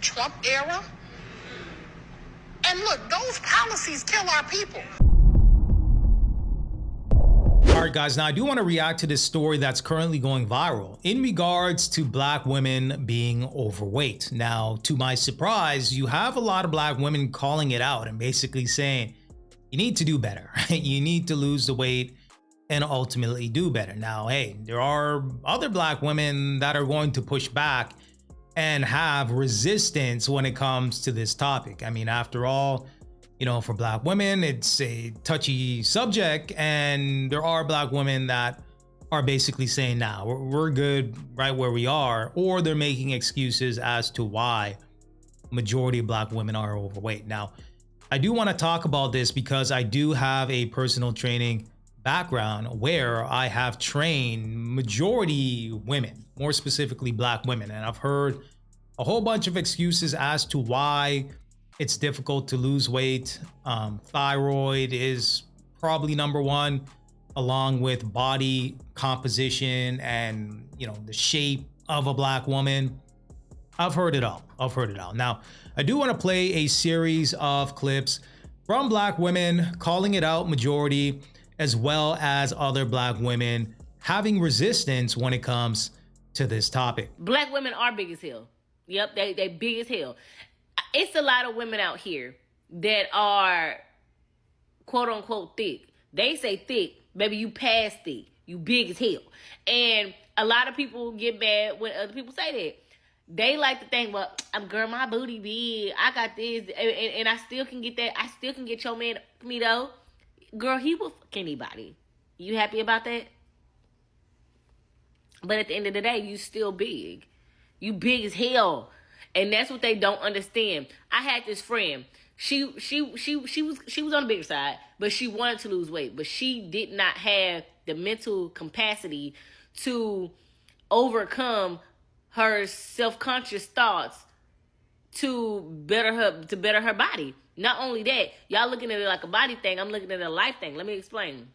Trump era. And look, those policies kill our people. All right, guys, now I do want to react to this story that's currently going viral in regards to black women being overweight. Now, to my surprise, you have a lot of black women calling it out and basically saying, you need to do better, right? You need to lose the weight and ultimately do better. Now, hey, there are other black women that are going to push back and have resistance when it comes to this topic. I mean, after all, you know, for black women, it's a touchy subject, and there are black women that are basically saying, nah, we're good right where we are, or they're making excuses as to why majority of black women are overweight. Now, I do want to talk about this because I do have a personal training background where I have trained majority women, more specifically black women, and I've heard a whole bunch of excuses as to why it's difficult to lose weight. Thyroid is probably number one, along with body composition and, you know, the shape of a black woman. I've heard it all. Now, I do want to play a series of clips from black women calling it out, majority, as well as other black women having resistance when it comes to this topic. Black women are big as hell. Yep, they big as hell. It's a lot of women out here that are quote unquote thick. They say thick, baby, you past thick. You big as hell. And a lot of people get mad when other people say that. They like to think, well, girl, my booty big. I got this. And I still can get that. I still can get your man for me though. Girl, he will fuck anybody. You happy about that? But at the end of the day, you still big. You big as hell. And that's what they don't understand. I had this friend. She was on the bigger side, but she wanted to lose weight. But she did not have the mental capacity to overcome her self-conscious thoughts to better her body. Not only that, y'all looking at it like a body thing. I'm looking at it a life thing. Let me explain.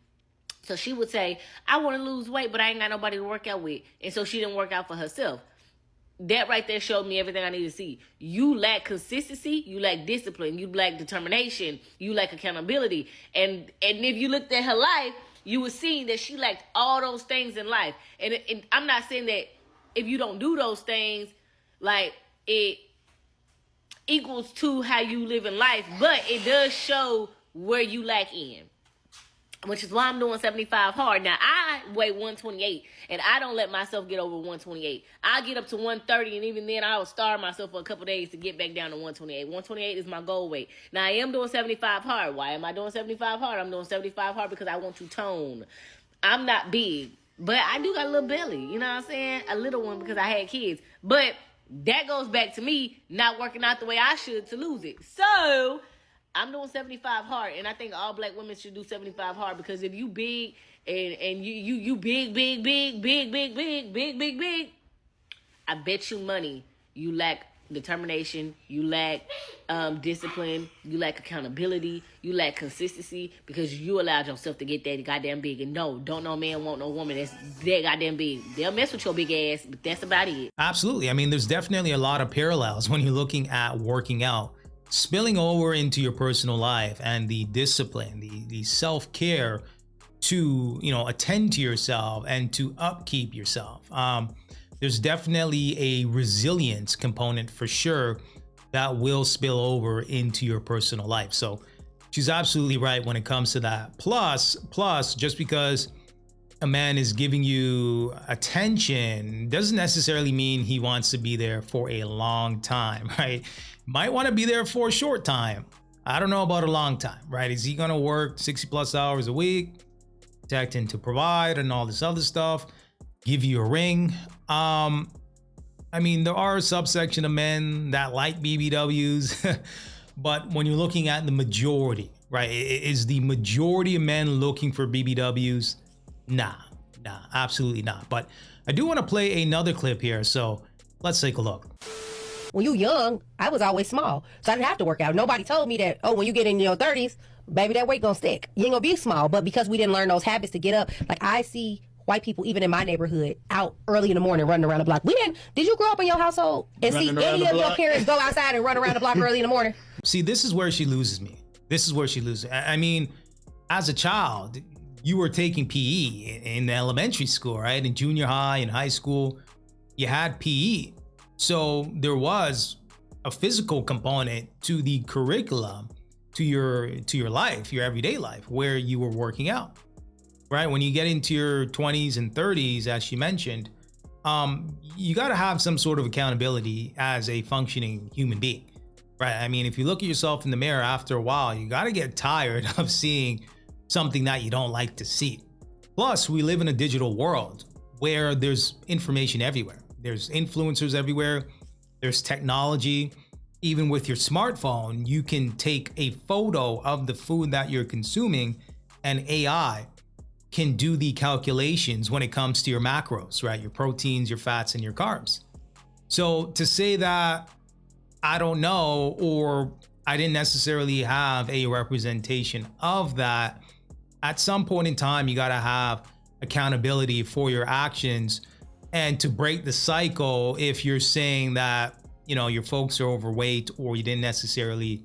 So she would say, I want to lose weight, but I ain't got nobody to work out with. And so she didn't work out for herself. That right there showed me everything I need to see. You lack consistency, you lack discipline, you lack determination, you lack accountability. And if you looked at her life, you would see that she lacked all those things in life. And I'm not saying that if you don't do those things, like it equals to how you live in life, but it does show where you lack in. Which is why I'm doing 75 hard. Now, I weigh 128, and I don't let myself get over 128. I get up to 130, and even then, I will starve myself for a couple days to get back down to 128. 128 is my goal weight. Now, I am doing 75 hard. Why am I doing 75 hard? I'm doing 75 hard because I want to tone. I'm not big, but I do got a little belly. You know what I'm saying? A little one because I had kids. But that goes back to me not working out the way I should to lose it. So I'm doing 75 hard, and I think all black women should do 75 hard, because if you big and you big, I bet you money you lack determination, you lack discipline, you lack accountability, you lack consistency, because you allowed yourself to get that goddamn big. And no, don't no man want no woman that's that goddamn big. They'll mess with your big ass, but that's about it. Absolutely. I mean, there's definitely a lot of parallels when you're looking at working out, spilling over into your personal life, and the discipline, the self-care to, you know, attend to yourself and to upkeep yourself. There's definitely a resilience component for sure that will spill over into your personal life. So she's absolutely right when it comes to that. Plus, just because a man is giving you attention doesn't necessarily mean he wants to be there for a long time, right? Might want to be there for a short time. I don't know about a long time, right? Is he going to work 60 plus hours a week, protecting to provide and all this other stuff, give you a ring? I mean, there are a subsection of men that like BBWs, but when you're looking at the majority, right? Is the majority of men looking for BBWs? Nah, absolutely not. But I do want to play another clip here, so let's take a look. When you young, I was always small, so I didn't have to work out. Nobody told me that, oh, when you get in your 30s, baby, that weight gonna stick. You ain't gonna be small. But because we didn't learn those habits to get up, like I see white people, even in my neighborhood, out early in the morning running around the block. Did you grow up in your household and see any of your parents go outside and run around the block early in the morning? See, this is where she loses me. This is where she loses. I mean, as a child, you were taking PE in elementary school, right? In junior high, in high school, you had PE. So there was a physical component to the curriculum, to your life, your everyday life, where you were working out, right? When you get into your 20s and 30s, as she mentioned, you got to have some sort of accountability as a functioning human being, right? I mean, if you look at yourself in the mirror after a while, you got to get tired of seeing something that you don't like to see. Plus, we live in a digital world where there's information everywhere. There's influencers everywhere. There's technology. Even with your smartphone, you can take a photo of the food that you're consuming, and AI can do the calculations when it comes to your macros, right? Your proteins, your fats, and your carbs. So to say that I don't know, or I didn't necessarily have a representation of that, at some point in time, you got to have accountability for your actions. And to break the cycle, if you're saying that, you know, your folks are overweight or you didn't necessarily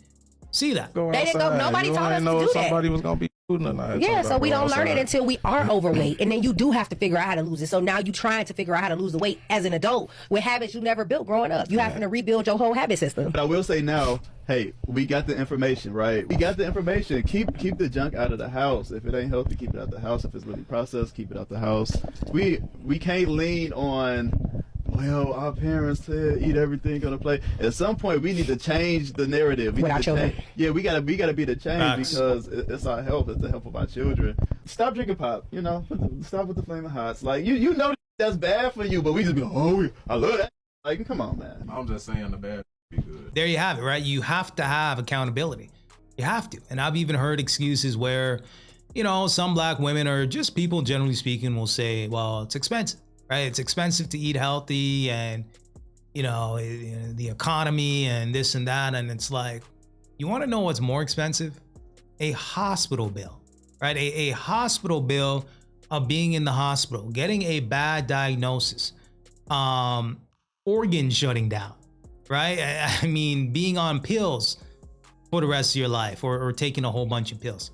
see that. They didn't go, nobody taught us to do that. Somebody was gonna be food or not. Yeah, so we don't learn it until we are overweight. And then you do have to figure out how to lose it. So now you're trying to figure out how to lose the weight as an adult with habits you never built growing up. You having to rebuild your whole habit system. But I will say now, hey, we got the information, right? We got the information. Keep the junk out of the house. If it ain't healthy, keep it out the house. If it's really processed, keep it out the house. We can't lean on, well, our parents said eat everything on a plate. At some point, we need to change the narrative. With our children. Yeah, we gotta be the change. Facts. Because it's our health. It's the health of our children. Stop drinking pop. You know, stop with the Flaming Hots. Like you know that's bad for you, but we just be, oh, I love that. Like, come on, man. I'm just saying the bad be good. There you have it, right? You have to have accountability. You have to. And I've even heard excuses where, you know, some black women, or just people generally speaking, will say, well, it's expensive, right? It's expensive to eat healthy, and, you know, the economy and this and that. And it's like, you want to know what's more expensive? A hospital bill, right? A hospital bill of being in the hospital, getting a bad diagnosis, organ shutting down, right? I mean, being on pills for the rest of your life, or taking a whole bunch of pills.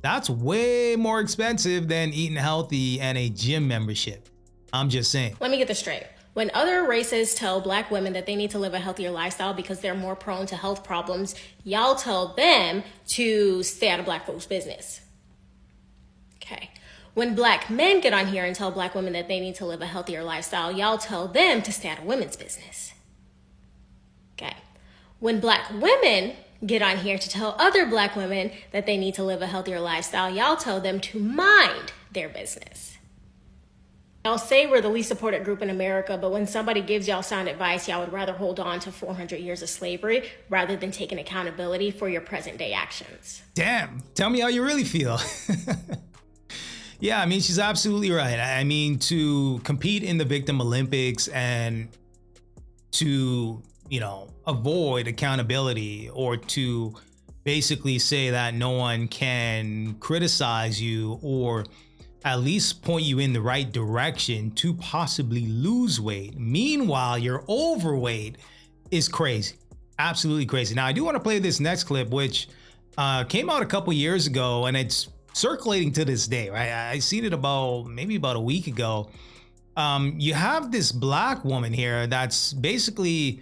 That's way more expensive than eating healthy and a gym membership. I'm just saying. Let me get this straight. When other races tell black women that they need to live a healthier lifestyle because they're more prone to health problems, y'all tell them to stay out of black folks' business. Okay. When black men get on here and tell black women that they need to live a healthier lifestyle, y'all tell them to stay out of women's business. Okay. When black women get on here to tell other black women that they need to live a healthier lifestyle, y'all tell them to mind their business. Y'all say we're the least supported group in America, but when somebody gives y'all sound advice, y'all would rather hold on to 400 years of slavery rather than taking accountability for your present day actions. Damn, tell me how you really feel. Yeah, I mean, she's absolutely right. I mean, to compete in the Victim Olympics and to, you know, avoid accountability, or to basically say that no one can criticize you or at least point you in the right direction to possibly lose weight. Meanwhile, you're overweight, is crazy. Absolutely crazy. Now, I do want to play this next clip, which came out a couple years ago, and it's circulating to this day, right? I seen it maybe about a week ago. You have this black woman here that's basically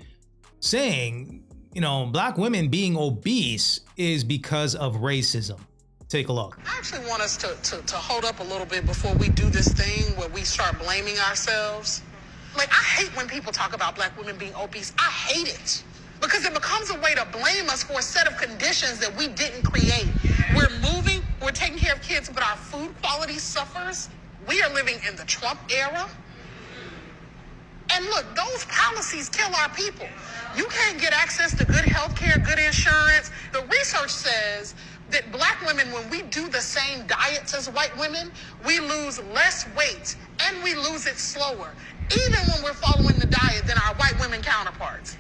saying, you know, black women being obese is because of racism. Take a look. I actually want us to hold up a little bit before we do this thing where we start blaming ourselves. Like, I hate when people talk about black women being obese. I hate it. Because it becomes a way to blame us for a set of conditions that we didn't create. We're moving, we're taking care of kids, but our food quality suffers. We are living in the Trump era. And look, those policies kill our people. You can't get access to good health care, good insurance. The research says that black women, when we do the same diets as white women, we lose less weight and we lose it slower, even when we're following the diet, than our white women counterparts.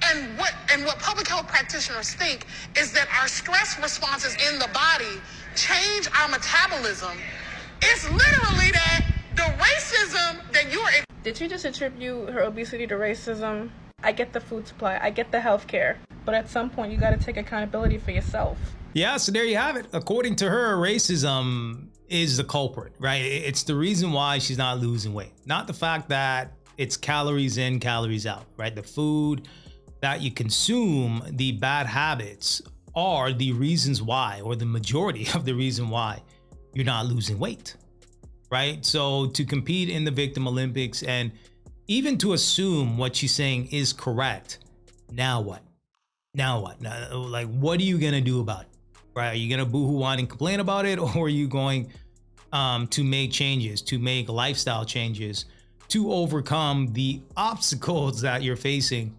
And what public health practitioners think is that our stress responses in the body change our metabolism. It's literally that the racism that you're... Did she just attribute her obesity to racism? I get the food supply, I get the health care, but at some point you got to take accountability for yourself. Yeah, so there you have it. According to her, racism is the culprit, right? It's the reason why she's not losing weight. Not the fact that it's calories in, calories out, right? The food that you consume, the bad habits are the reasons why, or the majority of the reason why you're not losing weight, right? So to compete in the Victim Olympics and even to assume what she's saying is correct, now what? Now what? Now, like, what are you gonna do about it, right? Are you gonna boohoo on and complain about it, or are you going to make changes, to make lifestyle changes, to overcome the obstacles that you're facing,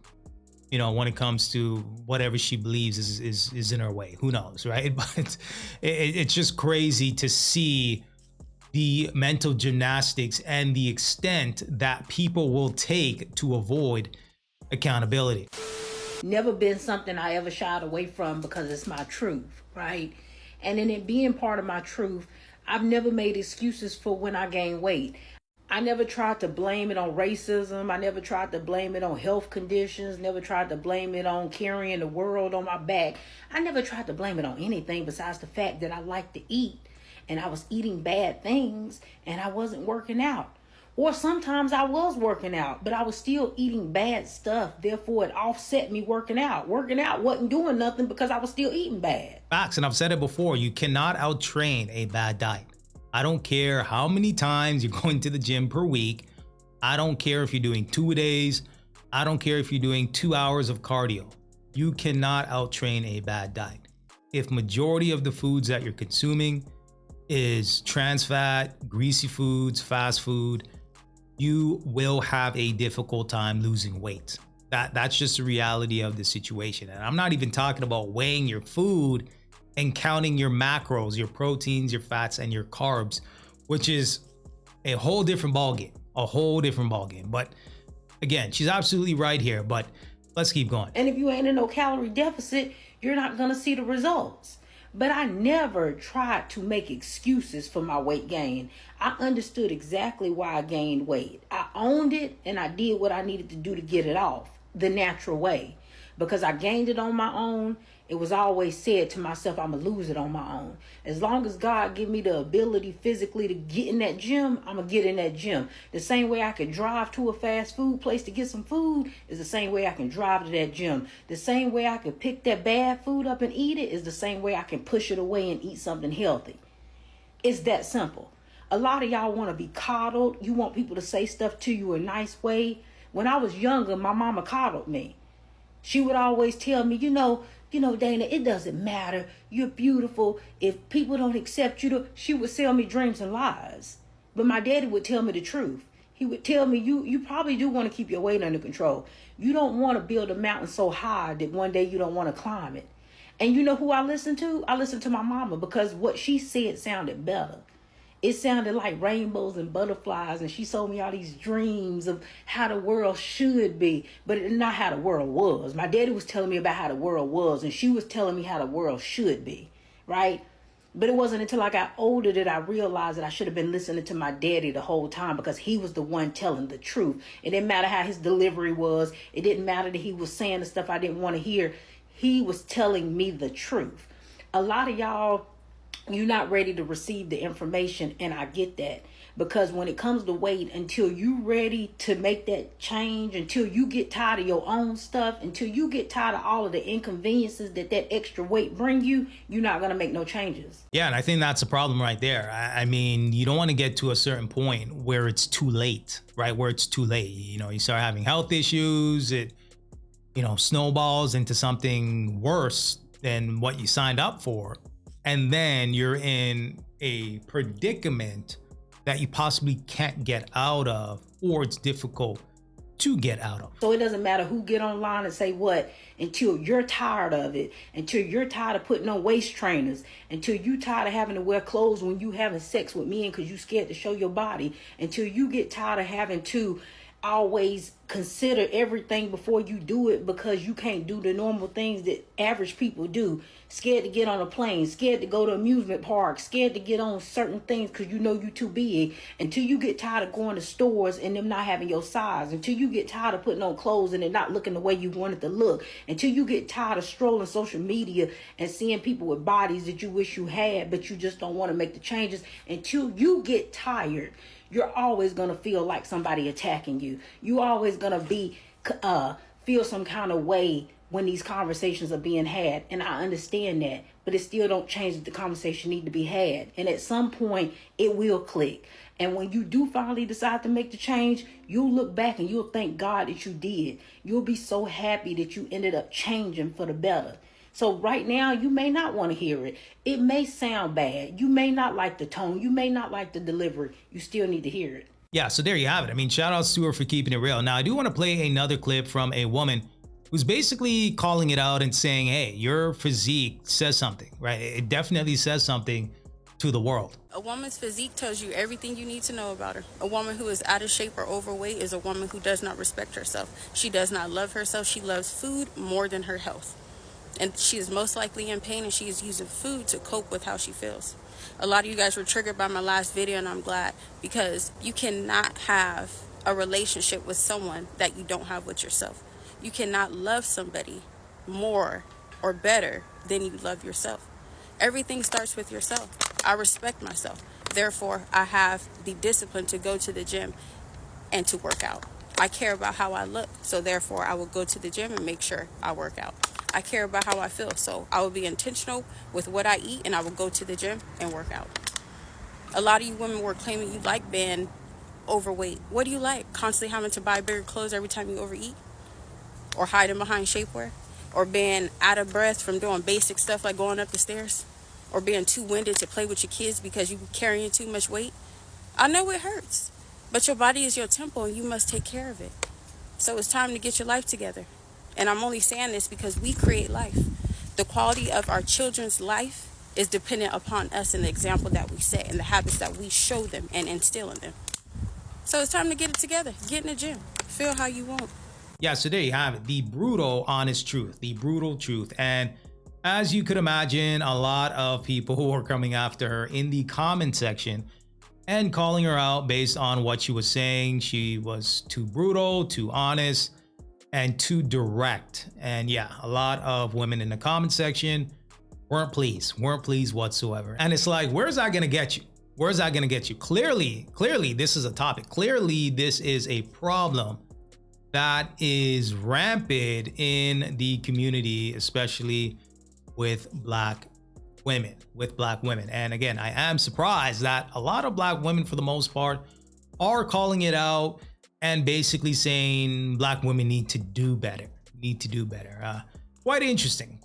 you know, when it comes to whatever she believes is in her way? Who knows, right? But it's just crazy to see the mental gymnastics and the extent that people will take to avoid accountability. Never been something I ever shied away from because it's my truth, right? And in it being part of my truth, I've never made excuses for when I gain weight. I never tried to blame it on racism. I never tried to blame it on health conditions. Never tried to blame it on carrying the world on my back. I never tried to blame it on anything besides the fact that I like to eat. And I was eating bad things and I wasn't working out. Or sometimes I was working out, but I was still eating bad stuff. Therefore, it offset me working out. Working out wasn't doing nothing because I was still eating bad. Facts, and I've said it before, you cannot out-train a bad diet. I don't care how many times you're going to the gym per week. I don't care if you're doing 2 days. I don't care if you're doing 2 hours of cardio. You cannot out-train a bad diet. If majority of the foods that you're consuming is trans fat, greasy foods, fast food, you will have a difficult time losing weight. That's just the reality of the situation. And I'm not even talking about weighing your food and counting your macros, your proteins, your fats, and your carbs, which is a whole different ballgame, But again, she's absolutely right here, but let's keep going. And if you ain't in no calorie deficit, you're not gonna see the results. But I never tried to make excuses for my weight gain. I understood exactly why I gained weight. I owned it and I did what I needed to do to get it off the natural way. Because I gained it on my own, it was always said to myself, I'm going to lose it on my own. As long as God give me the ability physically to get in that gym, I'm going to get in that gym. The same way I can drive to a fast food place to get some food is the same way I can drive to that gym. The same way I can pick that bad food up and eat it is the same way I can push it away and eat something healthy. It's that simple. A lot of y'all want to be coddled. You want people to say stuff to you a nice way. When I was younger, my mama coddled me. She would always tell me, you know, Dana, it doesn't matter. You're beautiful. If people don't accept you, she would sell me dreams and lies. But my daddy would tell me the truth. He would tell me, you probably do want to keep your weight under control. You don't want to build a mountain so high that one day you don't want to climb it. And you know who I listened to? I listened to my mama because what she said sounded better. It sounded like rainbows and butterflies, and she sold me all these dreams of how the world should be, but it's not how the world was. My daddy was telling me about how the world was, and she was telling me how the world should be, right? But it wasn't until I got older that I realized that I should have been listening to my daddy the whole time because he was the one telling the truth. It didn't matter how his delivery was. It didn't matter that he was saying the stuff I didn't want to hear. He was telling me the truth. A lot of y'all, you're not ready to receive the information, and I get that. Because when it comes to weight, until you ready to make that change, until you get tired of your own stuff, until you get tired of all of the inconveniences that extra weight bring you, you're not going to make no changes. Yeah, and I think that's a problem right there. I mean, you don't want to get to a certain point where it's too late, right? Where it's too late. You know, you start having health issues, it, you know, snowballs into something worse than what you signed up for. And then you're in a predicament that you possibly can't get out of, or it's difficult to get out of. So it doesn't matter who get online and say what, until you're tired of it, until you're tired of putting on waist trainers, until you're tired of having to wear clothes when you having sex with men because you scared to show your body, until you get tired of having to always consider everything before you do it, because you can't do the normal things that average people do. Scared to get on a plane, scared to go to amusement parks, scared to get on certain things because you know you too big. Until you get tired of going to stores and them not having your size, until you get tired of putting on clothes and it not looking the way you want it to look, until you get tired of strolling social media and seeing people with bodies that you wish you had but you just don't want to make the changes, until you get tired, you're always going to feel like somebody attacking you. You always going to be feel some kind of way when these conversations are being had. And I understand that, but it still don't change that the conversation need to be had. And at some point it will click. And when you do finally decide to make the change, you'll look back and you'll thank God that you did. You'll be so happy that you ended up changing for the better. So right now, you may not want to hear it. It may sound bad. You may not like the tone. You may not like the delivery. You still need to hear it. Yeah, so there you have it. I mean, shout outs to her for keeping it real. Now, I do want to play another clip from a woman who's basically calling it out and saying, hey, your physique says something, right? It definitely says something to the world. A woman's physique tells you everything you need to know about her. A woman who is out of shape or overweight is a woman who does not respect herself. She does not love herself. She loves food more than her health. And she is most likely in pain, and she is using food to cope with how she feels. A lot of you guys were triggered by my last video, and I'm glad, because you cannot have a relationship with someone that you don't have with yourself. You cannot love somebody more or better than you love yourself. Everything starts with yourself. I respect myself. Therefore, I have the discipline to go to the gym and to work out. I care about how I look, so therefore I will go to the gym and make sure I work out. I care about how I feel, so I will be intentional with what I eat, and I will go to the gym and work out. A lot of you women were claiming you like being overweight. What do you like? Constantly having to buy bigger clothes every time you overeat? Or hiding behind shapewear? Or being out of breath from doing basic stuff like going up the stairs? Or being too winded to play with your kids because you're carrying too much weight? I know it hurts, but your body is your temple and you must take care of it. So it's time to get your life together. And I'm only saying this because we create life. The quality of our children's life is dependent upon us and the example that we set and the habits that we show them and instill in them. So it's time to get it together. Get in the gym. Feel how you want. Yeah, so there you have it. The brutal, honest truth. The brutal truth. And as you could imagine, a lot of people who were coming after her in the comment section and calling her out based on what she was saying. She was too brutal, too honest, and too direct. And yeah, a lot of women in the comment section weren't pleased whatsoever. And it's like, where's that gonna get you? Where's that gonna get you? Clearly, this is a topic. Clearly, this is a problem that is rampant in the community, especially with black women, And again, I am surprised that a lot of black women, for the most part, are calling it out and basically saying black women need to do better, Quite interesting.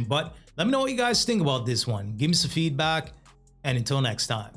But let me know what you guys think about this one. Give me some feedback, and until next time.